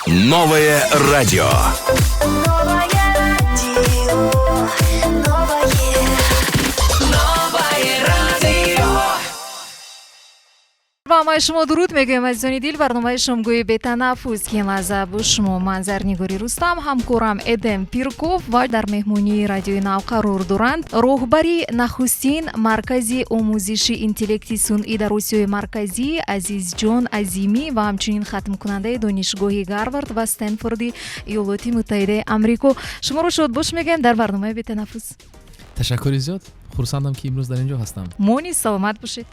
Новое радио. Новое радио. Новое радио. با ما شما درود میگویم از زنیدیل برنامه شمگوی به تنفس که لحظه بو شما منظر نگاری رستم همکارم ادم پیرکوف و در مهمونی رادیوی نو قرار دارند راهبری نخستین مرکزی آموزشی اینتلکتی صنعی در آسیای مرکزی عزیز جان عظیمی و همچنین ختم کننده دانشگاه هاروارد و استنفورد ایالات متحده آمریکا. شما رو شاد باش میگم در برنامه به تنفس. تشکر زیاد. خورسندم که امروز در اینجا هستم. مونی سلامت باشید.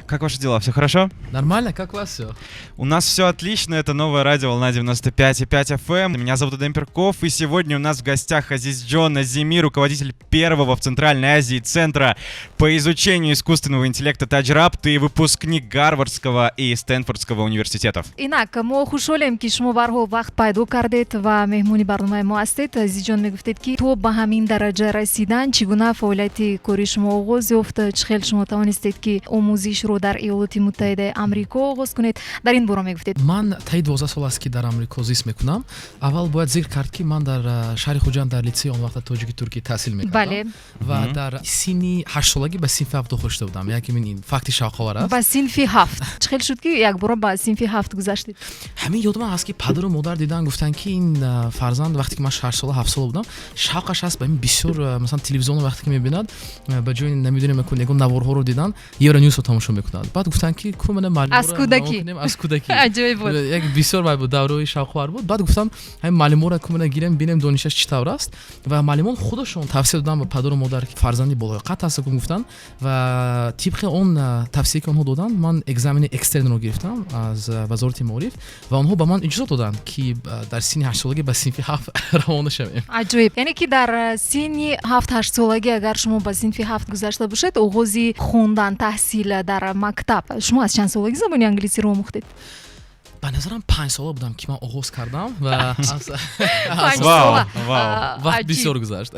Как ваши дела? Все хорошо? Нормально, как у вас все? У нас все отлично, это новое радио «Волна 95,5 FM». Меня зовут Эдем Перков, и сегодня у нас в гостях Азиз Джон Азими, руководитель первого в Центральной Азии центра по изучению искусственного интеллекта Таджрабт и выпускник Гарвардского и Стэнфордского университетов. اینک ما خوشحالیم که شما برها وقت پیدا کردید و مهمونی برنامه ما هستید. عزیز جان میگفتید که تو به همین درجه رسیدن چگونه فعالیت کاری شما آغاز یافت، چه خیلی شما توانستید که آموزش رو در ایالات متحده آمریکا آغاز کنید؟ در این باره میگفتید. من طی 12 سال است که در آمریکا زیست میکنم. اول باید ذکر کرد که من در شهر خوجند در لیسه آن وقت تاجیکی ترکی تحصیل میکردم. بله. و در سن 8 سالگی به صنف 7 داخل شده بودم. یکی من این فکت شاخوار است. به صنف 7. چه خیلی شد که یک بار به صنف 7 گذشتید؟ همین یادم هست که پدر و مادر دیدن گفتن که این فرزند وقتی که من 6 سال 7 سال بودم شوقش هست به این بسیار مثلا تلویزیون وقتی که میبیند به جای نمیدونم میکنه نوارها رو دیدن یه رنیوس رو تماشا میکنند. بعد گفتن که کو من معلم از کودکی عجیب بود. یک بسیار بود دوره شوق‌آور بود. بعد گفتم همین معلم رو کو من گیرم ببینم دانشش چطور است و معلمان خودشون توصیه دادن به پدر و مادر که فرزندی بالای قد هست که گفتن و طبق اون توصیه که اونها دادن من اگزمین اکسترن رو گرفتم از وزارت معارف و اونها به من اجازه دادن که در سن 8 سالگی به صنف 7 روانه شوم. عجیب. یعنی که در سن 7 8 سالگی اگر شما به صنف 7 گذشته باشید آغاز خوندن تحصیل در مکتب شما از چند سالگی زبان انگلیسی رو آموختید؟ به نظرم 5 سال بودم که من آغاز کردم و از 5 سال وقت بسیار گذشت.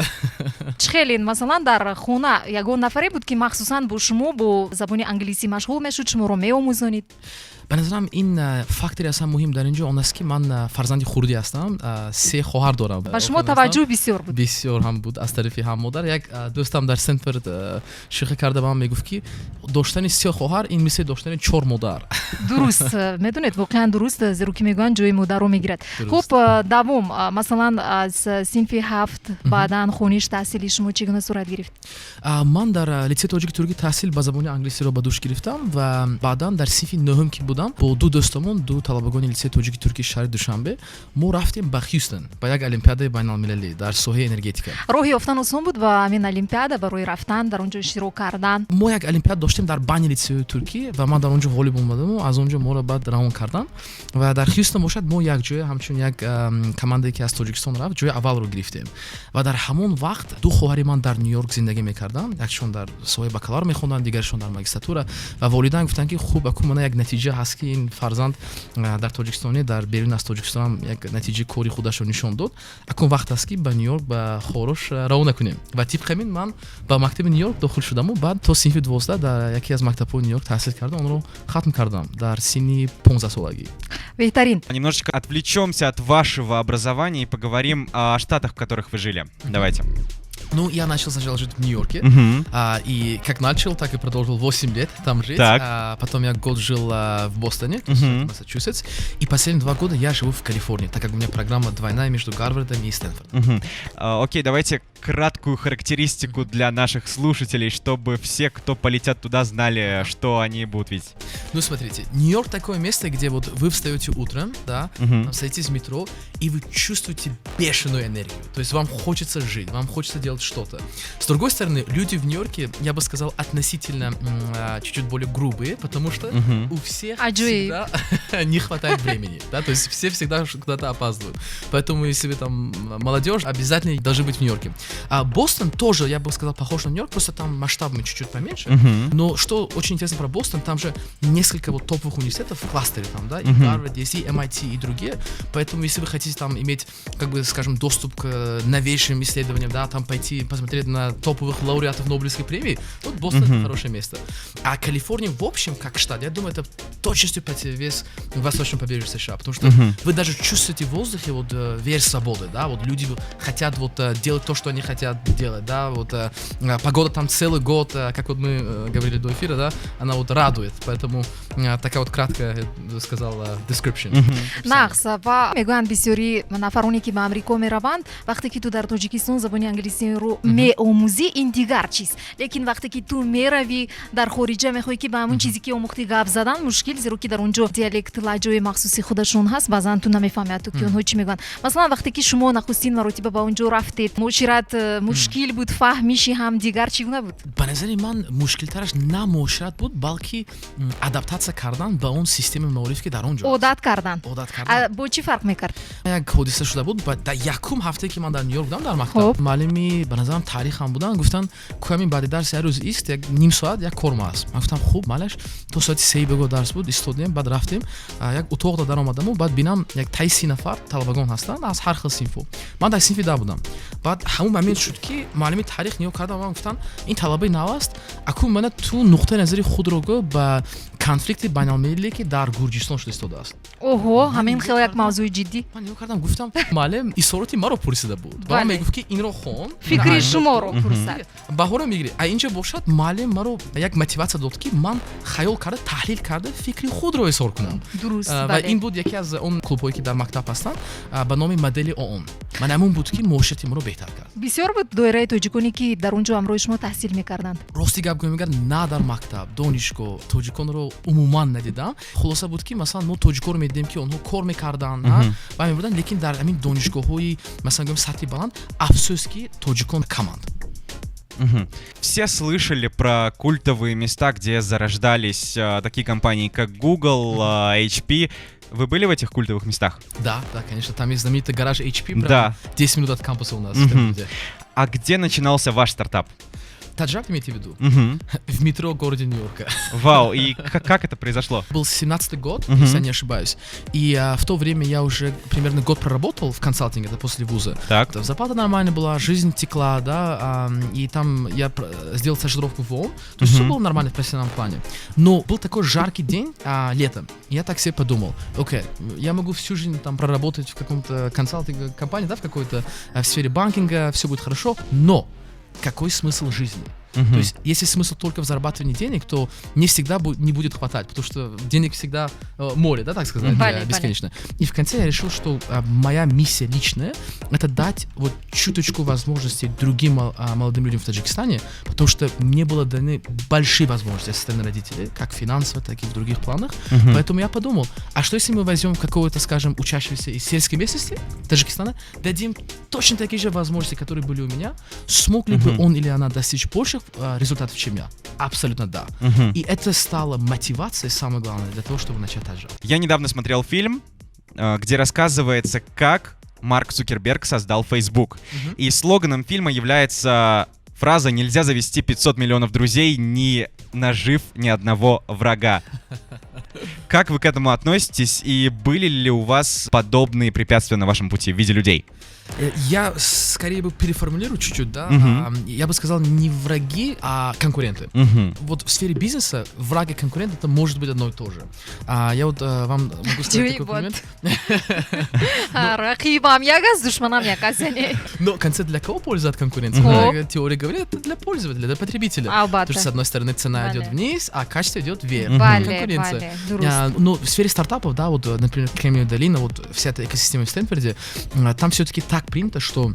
خیلی مثلا در خونه یگان نفری بود که مخصوصا با شما با زبان انگلیسی مشغول میشد شما رو میآموزانید؟ به نظرم این فاکتوری اصلا مهم در اینجا اون است که من فرزند خردی هستم، 3 خواهر دارم. با شما توجه بسیار بود. بسیار هم بود از طرف هم مادر. یک دوستم در استنفورد شوخی کرده به من میگفت که داشتن 3 خواهر این مثل داشتن 4 مادر. درست میدونید واقعا درست زیرا که میگن جای مادر رو میگیرد. خب دوم مثلا از صنف 7 بعداً خونیش تحصیلی شما چگونه صورت گرفت؟ من در لیسه تاجیکی ترکی تحصیل به زبان انگلیسی رو به دوش گرفتم و بعداً در صنف 9 که بودم با دو دوستمون دو طلبگان لیسه تاجیکی ترکی شهر دوشنبه ما رفتیم به هیوستن با یک المپیاد بین‌المللی در ساحه انرژتیک. راه یافتن آسان بود و همین المپیاد برای رفتن در اونجا شروع کردن. ما یک المپیاد داشتیم در بین لیسه ترکی و من در اونجا غالب اومدم و از اونجا ما رو بعد روان کردن و در هیوستن باشد ما یک جای همچون یک کمانده که از تاجیکستان رفت جای اول رو گرفتیم و در همون وقت دو خواهر من در نیویورک زندگی میکردن، یکشون در سوی بکالور میخوندن دیگرشون در ماجسترا و والدین گفتن که خوب اکو یک نتیجه هست که این فرزند در تاجیکستان در بیرون از تاجیکستان یک نتیجه کاری خودش رو نشون داد. اکو وقت است که به نیویورک به خواهرش روانه کنیم و طبق همین من به مکتب نیویورک داخل شدم و بعد تا صنف 12 در یکی از مکتب‌های نیویورک تحصیل کردم، اون رو ختم کردم در سن 15 سالگی. بهترین. Немножечко отвлечемся от вашего образования и поговорим о штатах, в которых вы жили. Давайте. Ну, я начал сначала жить в Нью-Йорке, и как начал, так и продолжил 8 лет там жить. Потом я год жил в Бостоне, Массачусетс, и последние 2 года я живу в Калифорнии, так как у меня программа двойная между Гарвардом и Стэнфордом. Окей, давайте краткую характеристику для наших слушателей, чтобы все, кто полетят туда, знали, что они будут видеть. Ну, смотрите, Нью-Йорк такое место, где вот вы встаете утром, да, садитесь в метро, и вы чувствуете бешеную энергию. То есть вам хочется жить, вам хочется делать что-то. С другой стороны, люди в Нью-Йорке, я бы сказал, относительно чуть-чуть более грубые, потому что у всех всегда не хватает времени, да, то есть все всегда куда-то опаздывают. Поэтому, если вы там молодежь, обязательно должны быть в Нью-Йорке. А Бостон тоже, я бы сказал, похож на Нью-Йорк, просто там масштабами чуть-чуть поменьше. Но что очень интересно про Бостон, там же несколько вот топовых университетов в кластере там, да, и Гарвард, и MIT, и другие. Поэтому, если вы хотите там иметь, как бы, скажем, доступ к новейшим исследованиям, да, там пойти пойти посмотреть на топовых лауреатов Нобелевской премии, вот Бостон это хорошее место. А Калифорния в общем, как штат, я думаю, это точностью противовес восточному побережью США, потому что вы даже чувствуете в воздухе вот верь свободы, да, вот люди хотят вот делать то, что они хотят делать, да, вот погода там целый год, как вот мы говорили до эфира, да, она вот радует, поэтому такая вот краткая, я сказал, description. нақс ва мегӯянд бисёри нафароне ки ба амрико мераванд вақте ки ту дар тоҷикистон забони англисиро меомӯзӣ ин дигар чиз, лекин вақте ки ту мерави дар хориҷа мехоҳӣ ки ба ҳамон чизе ки омӯхтӣ гап задан мушкил, зеро ки дар онҷо диалект лаҳҷаи махсуси худашон ҳаст, баъзан ту намефаҳмӣ ҳатто ки онҳо чӣ мегӯянд. Масалан вақте ки шумо нахустин маротиба ба онҷо рафтед, муошират мушкил буд, фаҳмиши ҳамдигар чӣ гуна буд? ба назари ман мушкилтараш на муошират буд, балки адаптация кардан ба он системаи маориф ки дар он ҷо одат кардан. кардан. Бо чӣ фарқ мекард? як ҳодиса шуда буд дар якум ҳафтае ки ман дар Нью-Йорк будам дар мактаб, муаллими ба назарам таърихам буданд, гуфтанд кӯями баъди дарс як рӯз ист, як ним соат як кор маъз. Ман гуфтам хуб малаш, то соати 3 бегоҳ дарс буд, истодем, баъд рафтем, як утоқ дар омадаму, баъд бинам як таи 30 нафар талабагон ҳастанд аз ҳар хел синфу. Ман дар синфи 10 будам. баъд ҳамун момент шуд ки муаллими таърих нигоҳ карда ва ман гуфтанд ин талабаи нав аст, акун мана ту нуқтаи назари худро гӯ ба конфликти байналмилалие ки дар Гурҷистон шуда истодааст. Оҳо, ҳамин хеле як мавзӯи ҷиддӣ. ман нигоҳ кардам, гуфтам муаллим исороти маро пурсида буд. Ба ман мегуфт ки инро хон, фикри шуморо пурсад. баҳоро мегирӣ. А инҷо бошад муаллим маро як мотивация дод ки ман хаёл карда, таҳлил карда фикри худро изҳор кунам. Дуруст, ва бале. ин буд яке аз он клубҳое ки дар мактаб ҳастанд ба номи модели ООН. ман ҳамун буд ки муоширати маро беҳтар кард. бисёр буд доираи тоҷиконе ки дар онҷо ҳамроҳи шумо таҳсил мекарданд. рости гап гӯям, агар на дар мактаб, донишгоҳ тоҷиконро умуман надидам. Хулоса буд ки масалан мо тоҷиконро медидем ки онҳо кор мекарданд, ва мебуданд, лекин дар ҳамин донишгоҳҳои масалан гӯям сатҳи баланд афсӯс ки тоҷикон каманд. Все слышали про культовые места, где зарождались такие компании, как Google, HP. Вы были в этих культовых местах? Да, конечно, там есть знаменитый гараж HP, Да. прямо 10 минут от кампуса у нас. в Кембридже. А где начинался ваш стартап? Таджак имеете в виду? В метро города Нью-Йорка. Вау, и как это произошло? Был 17-й год, если я не ошибаюсь. И в то время я уже примерно год проработал в консалтинге, это после вуза. Так. Зарплата нормальная была, жизнь текла, да, и там я сделал стажировку в ООН, то есть все было нормально в профессиональном плане. Но был такой жаркий день летом, и я так себе подумал, окей, я могу всю жизнь там проработать в каком-то консалтинге компании, да, в какой-то в сфере банкинга, все будет хорошо, но какой смысл жизни? То есть, если смысл только в зарабатывании денег, то не всегда не будет хватать, потому что денег всегда море, да, так сказать, бесконечно. И в конце я решил, что моя миссия личная — это дать вот чуточку возможностей другим молодым людям в Таджикистане, потому что мне было даны большие возможности со стороны родителей, как финансово, так и в других планах. Поэтому я подумал, а что если мы возьмем какого-то, скажем, учащегося из сельской местности Таджикистана, дадим точно такие же возможности, которые были у меня, смог ли бы он или она достичь больших результатов, чем я? Абсолютно да. И это стало мотивацией, самое главное, для того, чтобы начать Таджак. Я недавно смотрел фильм, где рассказывается, как Марк Цукерберг создал Facebook. И слоганом фильма является фраза «Нельзя завести 500 миллионов друзей, не нажив ни одного врага». Как вы к этому относитесь? И были ли у вас подобные препятствия на вашем пути в виде людей? Я скорее бы переформулирую чуть-чуть, да. Я бы сказал, не враги, а конкуренты. Вот в сфере бизнеса враг и конкурент — это может быть одно и то же. Я вот вам могу сказать такой комплимент. Рақибам як аст, душманам як аст, яъне. Но концепт для кого польза от конкуренции? Теория говорит, это для пользователя, для потребителя. Потому что, с одной стороны, цена идет вниз, а качество идет вверх. Конкуренция. Но в сфере стартапов, да, вот, например, Кремниевая долина, вот вся эта экосистема в Стэнфорде, там все-таки так принято, что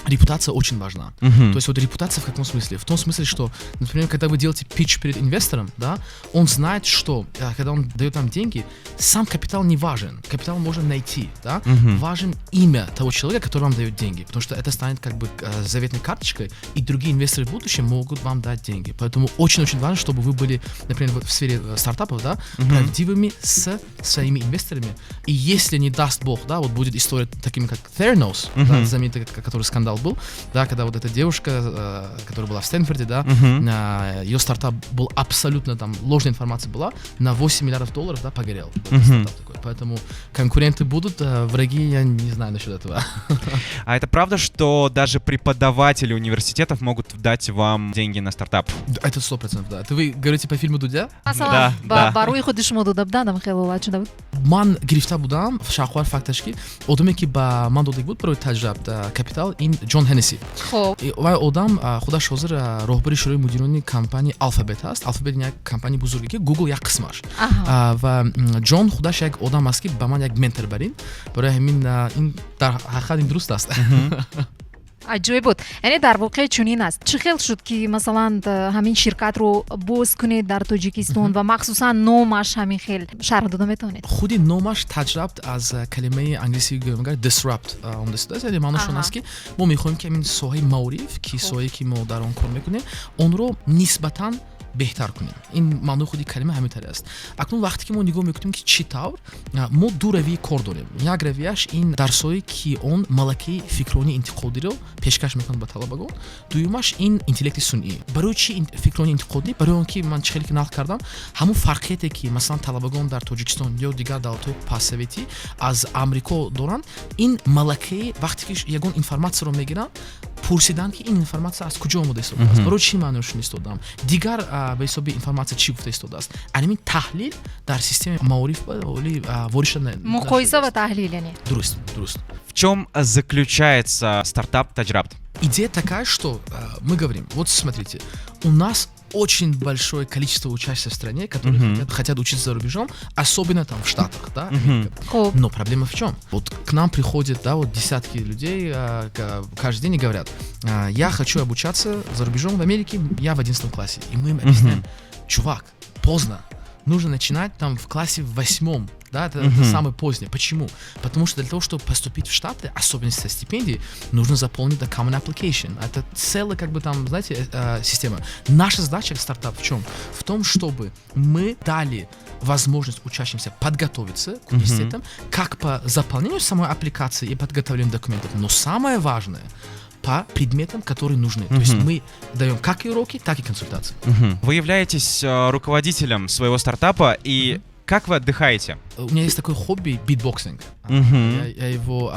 репутация очень важна. То есть вот репутация в каком смысле? В том смысле, что, например, когда вы делаете питч перед инвестором, да, он знает, что когда он дает нам деньги, сам капитал не важен. Капитал можно найти, да. Важен имя того человека, который вам дает деньги, потому что это станет как бы заветной карточкой, и другие инвесторы в будущем могут вам дать деньги. Поэтому очень-очень важно, чтобы вы были, например, в сфере стартапов, да, правдивыми с своими инвесторами. И если не даст Бог, да, вот будет история такими, как Theranos, да, знаменитый, который скандал был, да, когда вот эта девушка, которая была в Стэнфорде, да, ее стартап был абсолютно там ложная информация была, на $8 миллиардов, да, погорел. Стартап такой. Поэтому конкуренты будут, враги, я не знаю насчет этого. А это правда, что даже преподаватели университетов могут дать вам деньги на стартап? Это 100%, да. Это вы говорите по фильму Дудя? масалан да. ба рӯи худи шумо дода буданд хеле олад шуда буд. Ман гирифта будам шахвар факташ ки одаме ки ба ман дода буд барои таҷрибат капитал ин Ҷон Ҳеннеси. Хоб вай одам худаш ҳозир роҳбари шӯрои мудирони компанияи Alphabet аст. Alphabet як компанияи бузурге ки Google як қисмаш. Ва Ҷон худаш як одам аст ки ба ман як ментор барин. Барои ҳамин ин дар ҳақиқат ин дуруст аст. аҷоиб буд. Яъне дар воқеъ чунин аст. Чӣ хел шуд ки масалан ҳамин ширкатро боз кунед дар Тоҷикистон ва махсусан номаш ҳамин хел шарҳ дода метавонед? худи номаш таҷрибат аз калимаи англисии гӯмагар disrupt омадааст. Яъне маъношон аст ки мо мехоҳем ки ҳамин соҳаи маориф ки соҳае ки мо дар он кор мекунем онро нисбатан беҳтар кунем. Ин маънои худи калима ҳамин таре аст. Акнун вақте ки мо нигоҳ мекунем ки чӣ тавр мо ду равии кор дорем. Як равияш ин дарсое ки он малакаи фикрони интиқодиро пешкаш мекунад ба талабагон. Дуюмаш ин интеллекти сунъӣ. Барои чӣ фикрони интиқодӣ? Барои он ки ман чӣ хеле ки нақл кардам, ҳамун фарқияте ки масалан талабагон дар Тоҷикистон ё дигар давлатҳои постсоветӣ аз Амрико доранд, ин малакаи вақте ки ягон информатсияро мегиранд, пурсидан ки ин информатсия аз куҷо омода истодааст, барои чӣ ман нишон истодам, дигар ба ҳисоби информатсия чӣ гуфта истодааст. Анин таҳлил дар системаи маориф ворид шуда. муқоиса ва таҳлил яъне. Дуруст. В чем заключается стартап Таҷрабт? Идея такая, что мы говорим, вот смотрите, у нас очень большое количество учащихся в стране, которые хотят учиться за рубежом, особенно там в Штатах, да, Америка. Но проблема в чем? Вот к нам приходят, да, вот десятки людей каждый день и говорят, я хочу обучаться за рубежом в Америке, я в 11 классе. И мы им объясняем, чувак, поздно, нужно начинать там в классе в 8. Да, это самое позднее. Почему? Потому что для того, чтобы поступить в Штаты, особенно со стипендией, нужно заполнить Common Application. Это целая, как бы там, знаете, система. Наша задача как стартап в чем? В том, чтобы мы дали возможность учащимся подготовиться к университетам, как по заполнению самой аппликации и подготовлению документов. Но самое важное по предметам, которые нужны. То есть мы даем как и уроки, так и консультации. Вы являетесь руководителем своего стартапа, и как вы отдыхаете? У меня есть такое хобби — битбоксинг. Я его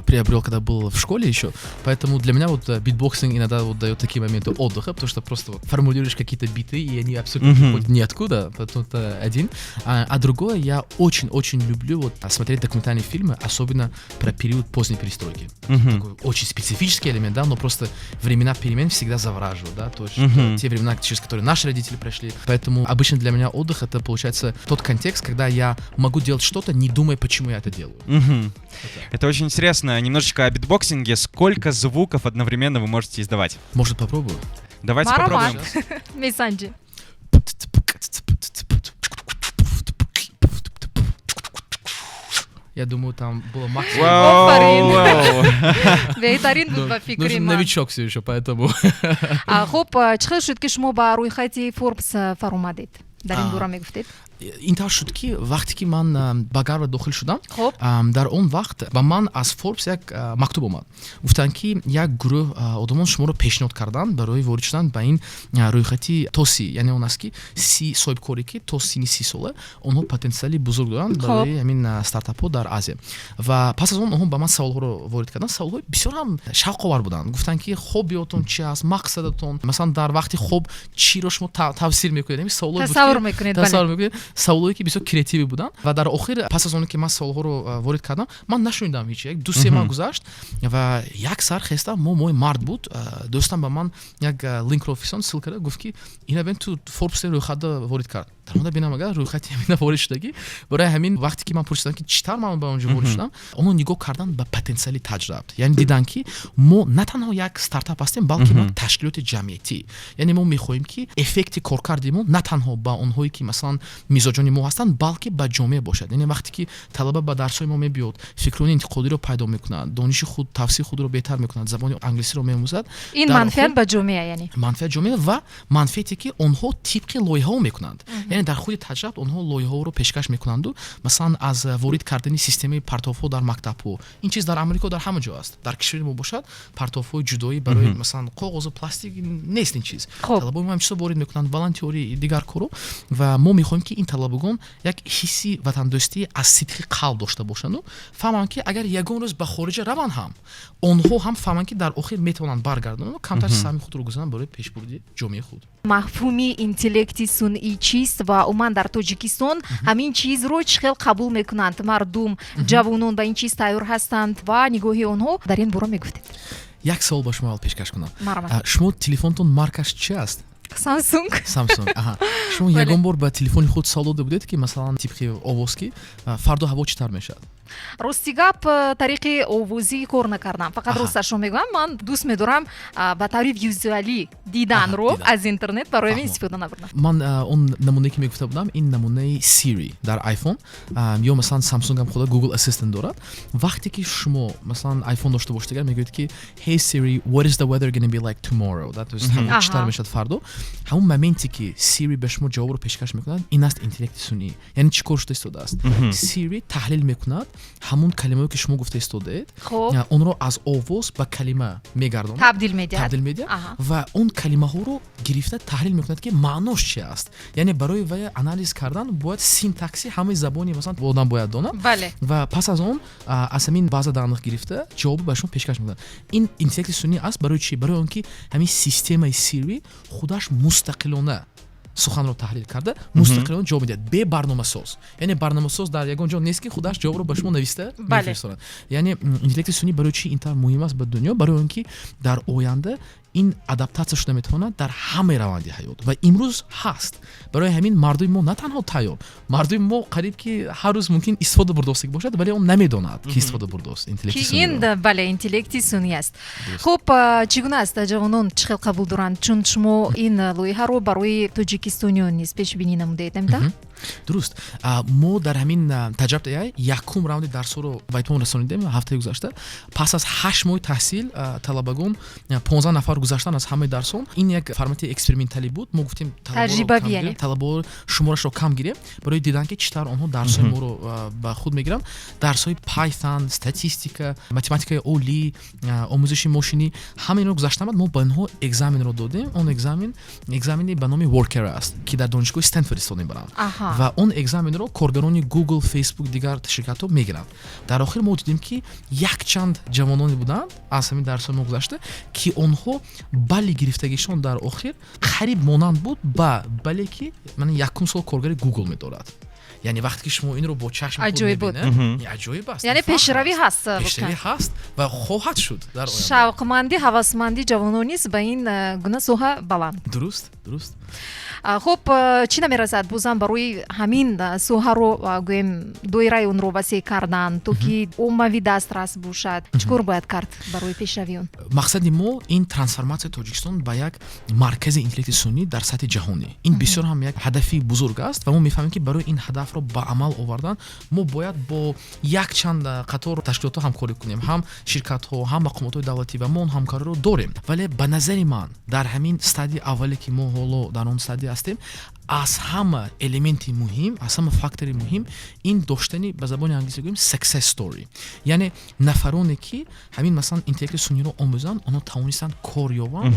приобрел, когда был в школе еще, поэтому для меня вот битбоксинг иногда вот дает такие моменты отдыха, потому что просто вот формулируешь какие-то биты, и они абсолютно приходят ниоткуда, поэтому это один. А другое, я очень-очень люблю вот смотреть документальные фильмы, особенно про период поздней перестройки. Такой очень специфический элемент, да, но просто времена перемен всегда завораживают, да, то есть те времена, через которые наши родители прошли. Поэтому обычно для меня отдых — это получается тот контекст, когда я могу делать что-то, не думая, почему я это делаю. Это очень интересно. Немножечко о битбоксинге. Сколько звуков одновременно вы можете издавать? Может, попробую? Давайте попробуем. Месанҷи. Я думаю, там было максимум. беҳтарин буд ба фикри Нужен ман. новичок все еще, поэтому. хуб чӣ хел шуд ки шумо ба рӯйхати Forbes фаромадед? Дар ин бора мегуфтед? ин тавр шуд ки вақте ки ман ба Гарвард дохил шудам, Хуб. дар он вақт ба ман аз Forbes як мактуб омад. Гуфтанд ки як гурӯҳ одамон шуморо пешниҳод карданд барои ворид шудан ба ин рӯйхати тоси, яъне он аст ки соҳибкоре ки то синни 30 сола онҳо потенсиали бузург доранд барои ҳамин стартапҳо дар Азия. Ва пас аз он онҳо ба ман саволҳоро ворид карданд. Саволҳои бисёр ҳам шавқовар буданд. Гуфтанд ки хоббиётон чи аст, мақсадатон, масалан дар вақти хоб чиро шумо тавсир мекунед? Тасаввур мекунед. Саволҳое ки бисёр креативи буданд. Ва дар охир пас аз оне ки ман саволҳоро ворид кардам, ман нашунидам ҳеч. Як 2-3 моҳ гузашт ва як сар хеста мои мард буд. Дӯстам ба ман як линкро фисон сил карда, гуфт ки ина бен ту Forbes рӯйхатда ворид кард. Дар бинам агар рӯйхати ҳамина ворид шудагӣ, барои ҳамин вақте ки ман пурсидам ки чӣ тавр ман ба онҷо ворид шудам, онҳо нигоҳ карданд ба потенсиали Таҷрабт. Яъне диданд ки мо на танҳо як стартап ҳастем, балки мо ташкилоти ҷамъиятӣ. Яъне мо мехоҳем ки эффекти коркарди мо на танҳо ба онҳое ки масалан мизоҷони мо ҳастанд, балки ба ҷомеа бошад. Яъне вақте ки талаба ба дарсҳои мо мебиёд, фикрони интиқодиро пайдо мекунад, дониши худ, тавсии худро беҳтар мекунад, забони англисиро меомӯзад. ин манфиат ба ҷомеа, яъне манфиат ҷомеа ва манфиате ки онҳо тибқи лоиҳаҳо мекунанд. яъне дар худи таҷрибат онҳо лоиҳаҳоро пешкаш мекунанду масалан аз ворид кардани системаи партовҳо дар мактабҳо ин чиз дар амрико дар ҳама ҷо аст дар кишвари мо бошад партовҳои ҷудоӣ барои масалан коғозу пластик нест ин чиз талабаҳои мо ҳамчизо ворид мекунанд волонтёрӣ дигар коро ва мо мехоҳем ки ин талабагон як ҳисси ватандӯстӣ аз сидқи қалб дошта бошанду фаҳманд ки агар ягон рӯз ба хориҷа раванд ҳам онҳо ҳам фаҳманд ки дар охир метавонанд баргардонанд камтар сами худро гузарананд барои пешбурди ҷомеаи худ. мафҳуми интеллекти сунъӣ чист ва умуман дар тоҷикистон ҳамин чизро чӣ хел қабул мекунанд мардум ҷавонон ба ин чиз тайёр ҳастанд ва нигоҳи онҳо дар ин бора мегуфтед? як савол ба шумо пешкаш кунам. Марҳамат. Шумо телефонтон маркаш чӣ аст? Samsung. Аҳа. Шумо ягон бор ба телефони худ савол дода будед ки масалан тибқи овоз ки фардо ҳаво чӣ тар мешавад? Рости гап тариқи овозӣ кор накардам. Фақат росташро мегӯям, ман дӯст медорам ба таври визуалӣ диданро аз интернет барои ман истифода набурдам. Ман он намунае ки мегуфта будам ин намунаи Siri дар iPhone ё масалан Samsung ҳам худа Google Assistant дорад. Вақте ки шумо масалан iPhone дошта бошед агар мегӯед ки Hey Siri, what is the weather going to be like tomorrow? То есть ҳаво чӣ тар мешавад фардо? ҳамон моменте ки Siri ба шумо ҷавобро пешкаш мекунад, ин аст интеллекти сунъӣ. Яъне чӣ кор шуда истодааст? Siri таҳлил мекунад ҳамун калимаҳое ки шумо гуфта истодаед, онро аз овоз ба калима мегардонад, табдил медиҳад ва он калимаҳоро гирифта таҳлил мекунад ки маънош чӣ аст. Яъне барои вай анализ кардан бояд синтакси ҳамаи забони масалан одам бояд донад. Ва пас аз он аз ҳамин база даниқ гирифта ҷавоб ба шумо пешкаш мекунад. Ин интеллекти сунъӣ аст барои чӣ? Барои он ки ҳамин системаи Siri худаш мустақилона суханро таҳлил карда мустақилона ҷавоб медиҳад бе барномасоз. Яъне барномасоз дар ягон ҷо нест ки худаш ҷавобро ба шумо нависта мефиристонад. Яъне интеллекти сунъӣ барои чӣ ин тавр муҳим аст ба дунё? Барои он ки дар оянда ин адаптатсия шуда метавонад дар ҳамаи раванди ҳаёт ва имрӯз ҳаст. Барои ҳамин мардуми мо на танҳо тайёр, мардуми мо қариб ки ҳар рӯз мумкин истифода бурдостагӣ бошад, вале он намедонад ки истифода бурдост интеллекти сунъӣ. Ин бале интеллекти сунъӣ аст. Хуб, чӣ гуна аст ҷавонон чӣ хел қабул доранд? Чун шумо ин лоиҳаро барои тоҷикистониён низ пешбинӣ намудаед, намеда? Дуруст. Мо дар ҳамин таҷрибати AI якум раунди дарсҳоро ба итмом расонидем ҳафтаи гузашта. Пас аз 8 моҳи таҳсил талабагон 15 нафар гузаштан аз ҳамаи дарсон. Ин як формати эксперименталӣ буд. Мо гуфтем талабаҳо шуморашро кам гирем барои дидан ки чӣ тавр онҳо дарсҳои моро ба худ мегиранд. Дарсҳои Python, статистика, математикаи олӣ, омӯзиши мошинӣ, ҳама инро гузаштан мо ба онҳо экзаменро додем. Он экзамени ба номи Worker аст ки дар донишгоҳи Стэнфорд истифода мебаранд. ва он экзаменро коргарони Google, Facebook, дигар ширкатҳо мегиранд. Дар охир мо дидем ки якчанд ҷавононе буданд аз ҳамин дарсҳои мо гузашта ки онҳо балли гирифтагишон дар охир қариб монанд буд ба бале ки ман якум сол коргари Google медорад. Яъне вақте ки шумо инро бо чашм худ мебинед, аҷоиб аст. Яъне пешравӣ ҳаст. Пешравӣ ҳаст ва хоҳад шуд дар оянда. Шавқмандӣ, ҳавасмандӣ ҷавонон низ ба ин гуна соҳа баланд. Дуруст. Хуб, чӣ намерасад бозам барои ҳамин соҳаро гӯем доираи онро васеъ кардан то ки уммавӣ дастрас бошад? Чӣ кор бояд кард барои пешравии он? Мақсади мо ин трансформатсияи Тоҷикистон ба як маркази интеллекти сунъӣ дар сатҳи ҷаҳонӣ. Ин бисёр ҳам як ҳадафи бузург аст ва мо мефаҳмем ки барои ин ҳадафро ба амал овардан мо бояд бо якчанд қатор ташкилотҳо ҳамкорӣ кунем. Ҳам ширкатҳо, ҳам мақомотҳои давлатӣ ва мо он ҳамкориро дорем. Вале ба назари ман дар ҳамин стадияи аввале ки мо ҳоло дар он стадия ҳастем, аз ҳама элементи муҳим, аз ҳама фактори муҳим ин доштани ба забони англиси гӯем success story. Яъне нафароне ки ҳамин масалан интеллекти сунъиро омӯзанд, онҳо тавонистанд кор ёбанд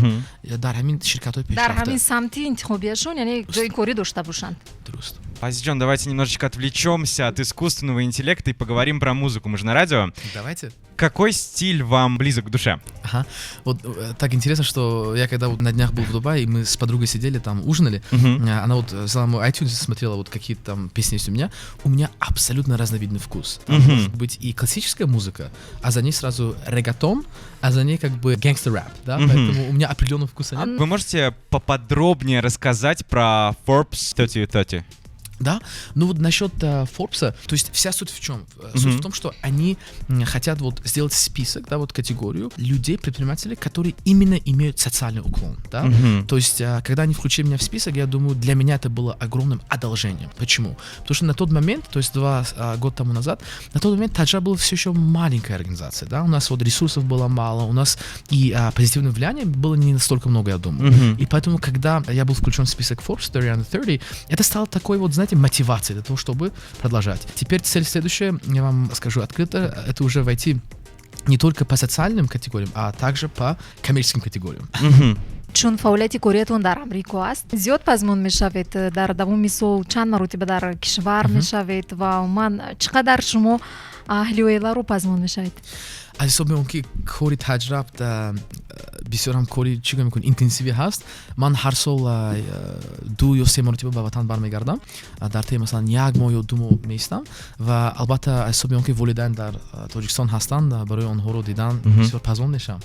дар ҳамин ширкатҳои пешрафта. Дар ҳамин самти интихобияшон, яъне ҷои корӣ дошта бошанд. Дуруст. Азизҷон, давайте немножечко отвлечемся от искусственного интеллекта и поговорим про музыку. Мы же на радио. Давайте. Какой стиль вам близок к душе? Ага. Вот так интересно, что я когда вот на днях был в Дубае, и мы с подругой сидели там, ужинали, она вот взяла мой iTunes, смотрела вот какие там песни есть у меня абсолютно разновидный вкус. Там может быть и классическая музыка, а за ней сразу регатон, а за ней как бы гэнгстер-рэп, да, поэтому у меня определенного вкуса нет. Вы можете поподробнее рассказать про Forbes 3030? Да, ну вот насчет Forbes, то есть вся суть в чем? Суть в том, что они хотят вот сделать список, да, вот категорию людей, предпринимателей, которые именно имеют социальный уклон, да. То есть, когда они включили меня в список, я думаю, для меня это было огромным одолжением. Почему? Потому что на тот момент, то есть 2 года тому назад, на тот момент Таджа была все еще маленькая организация, да, у нас вот ресурсов было мало, у нас и позитивное влияние было не настолько много, я думаю. И поэтому, когда я был включен в список Forbes 30 under 30, это стало такой вот, знаете, мотивацией для того, чтобы продолжать. Теперь цель следующая, я вам скажу открыто, это уже войти не только по социальным категориям, а также по коммерческим категориям. чун фаъолияти кориятон дар амрико аст зиёд пазмон мешавед дар давоми сол чанд маротиба дар кишвар мешавед ва умуман чӣ қадар шумо аҳли оиларо пазмон мешавед? аз ҳисоби он ки кори таҷраб бисёр ҳам кори чӣ гӯям мекунем интенсиви ҳаст. Ман ҳар сол 2 ё 3 маротиба ба ватан бармегардам, дар теми масалан 1 моҳ ё 2 моҳ меистам ва албатта аз ҳисоби он ки волидайн дар Тоҷикистон ҳастанд, барои онҳоро дидан бисёр пазмон мешавам.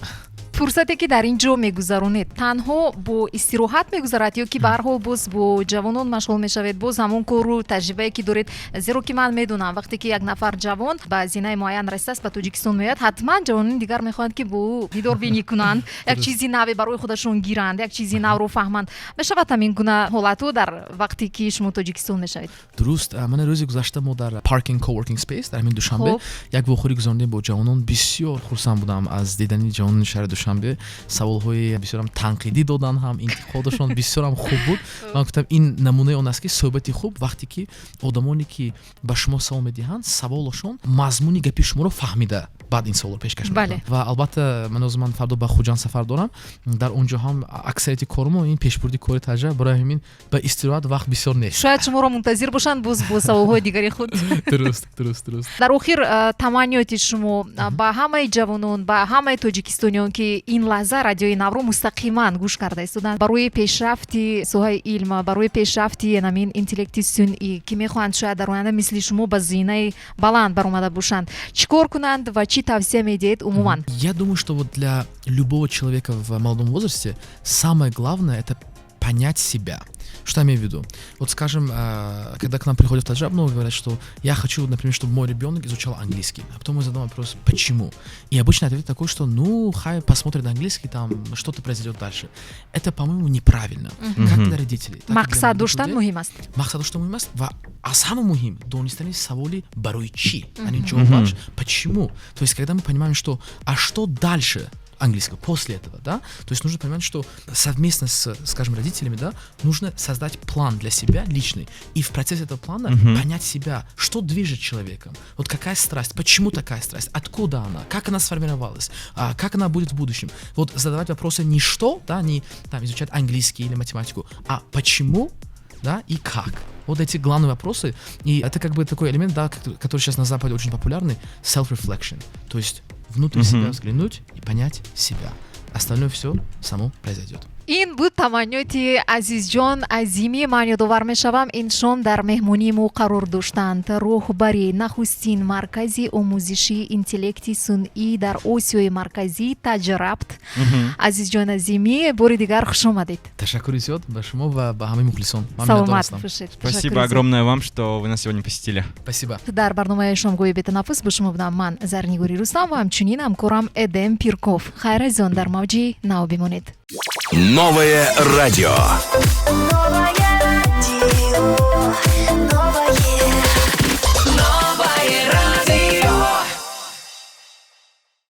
фурсате ки дар ин ҷо мегузаронед танҳо бо истироҳат мегузарад ё ки ба ҳар ҳол боз бо ҷавонон машғул мешавед, боз ҳамон кору таҷрибае ки доред? Зеро ки ман медонам вақте ки як нафар ҷавон ба зинаи муайян расидааст ба Тоҷикистон меояд, ҳатман ҷавонони дигар мехоҳанд ки бо ӯ дидорбинӣ кунанд, як чизи наве барои худашон гиранд, як чизи навро фаҳманд. Мешавад ҳамин гуна ҳолатҳо дар вақте ки шумо Тоҷикистон мешавед? дуруст. Ман рӯзи гузашта мо дар Parking Co-working Space дар ҳамин Душанбе як вохӯрӣ гузарондем бо ҷавонон. Бисёр хурсанд будам аз дидани ҷавонони шаҳри Душанбе. Саволҳои бисёрам танқидӣ додан, ҳам интиқодашон бисёрам хуб буд. Ман гуфтам ин намунаи он аст ки суҳбати хуб вақте ки одамоне ки ба шумо савол медиҳанд, саволашон мазмуни гапи шуморо фаҳмида баъд ин саволро пешкаш мекунанд. Ва албатта ман фардо ба Хуҷанд сафар дорам. Дар он ҷо ҳам аксарияти коримо ин пешбурди кори таҷа, барои ҳамин ба истироҳат вақт бисёр нест. Шояд шуморо мунтазир бошанд боз бо саволҳои дигари худ. Дуруст. Дар охир таманниёти шумо ба ҳамаи ҷавонон, ба ҳамаи тоҷикистониён ки ин лаҳза радиои навро мустақиман гӯш карда истоданд, барои пешрафти соҳаи илм, барои пешрафти ҳамин интеллекти сунъӣ ки мехоҳанд шояд дар оянда мисли шумо ба зинаи баланд баромада бошанд, чӣ кор кунанд ва чӣ тавсия медиҳед умуман? Я думаю, что вот для любого человека в молодом возрасте самое главное — это понять себя. Что я имею в виду? Вот скажем, когда к нам приходят в Таджаб, много говорят, что я хочу, например, чтобы мой ребенок изучал английский. А потом мы задаем вопрос, почему? И обычно ответ такой, что хай посмотрит английский, там что-то произойдет дальше. Это, по-моему, неправильно. Как для родителей. Мақсад доштан муҳим аст. Мақсад доштан муҳим аст ва самое муҳим донистани саволи барои чӣ, а не ҷавобаш. Почему? То есть, когда мы понимаем, что что дальше английского после этого, да, то есть нужно понимать, что совместно с, скажем, родителями, да, нужно создать план для себя личный и в процессе этого плана понять себя, что движет человеком, вот какая страсть, почему такая страсть, откуда она, как она сформировалась, как она будет в будущем. Вот задавать вопросы не что, да, не там изучать английский или математику, а почему, да, и как. Вот эти главные вопросы, и это как бы такой элемент, да, который сейчас на Западе очень популярный, self-reflection, то есть внутрь себя взглянуть и понять себя. Остальное все само произойдет. ин буд таманниёти Азизҷон Азимӣ. Ман ёдовар мешавам ин шом дар меҳмонии мо қарор доштанд роҳбари нахустин маркази омӯзишии интеллекти сунъӣ дар Осиёи марказӣ Таҷрабт Азизҷон Азимӣ. Бори дигар хуш омадед. Ташаккури зиёд ба шумо ва ба ҳамаи мухлисон. Саломат бошед. Спасибо огромное вам, что вы нас сегодня посетили. Спасибо. дар барномаи шомгоҳи бетанаффус бо шумо будам ман Зарнигори Рустам ва ҳамчунин ҳамкорам Эдем Пирков. Хайр аз он дар мавҷи нав бимонед. Новое радио.